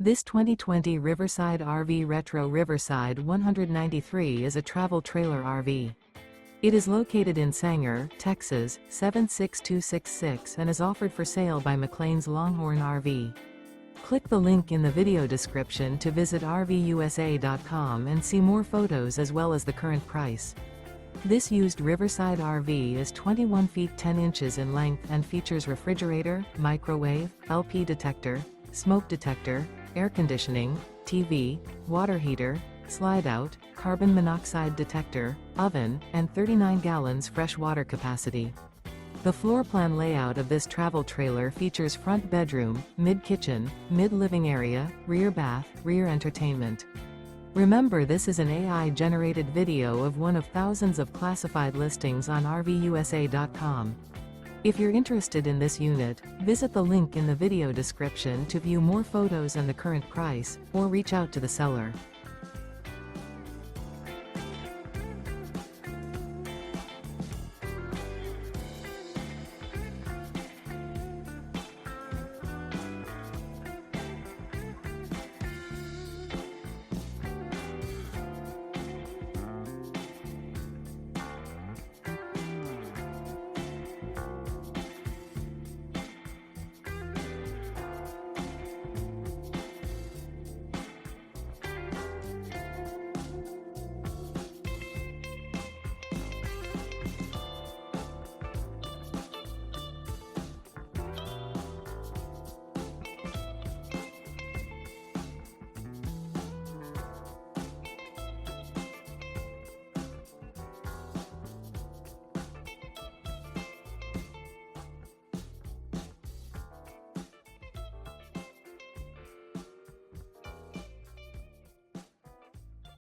This 2020 Riverside RV Retro Riverside 193 is a travel trailer RV. It is located in Sanger, Texas, 76266 and is offered for sale by McClain's Longhorn RV. Click the link in the video description to visit RVUSA.com and see more photos as well as the current price. This used Riverside RV is 21 feet 10 inches in length and features refrigerator, microwave, LP detector, smoke detector, air conditioning, TV, water heater, Slideout, carbon monoxide detector, oven, and 39 gallons fresh water capacity. The floor plan layout of this travel trailer features front bedroom, mid-kitchen, mid-living area, rear bath, rear entertainment. Remember, this is an AI-generated video of one of thousands of classified listings on RVUSA.com. If you're interested in this unit, visit the link in the video description to view more photos and the current price, or reach out to the seller.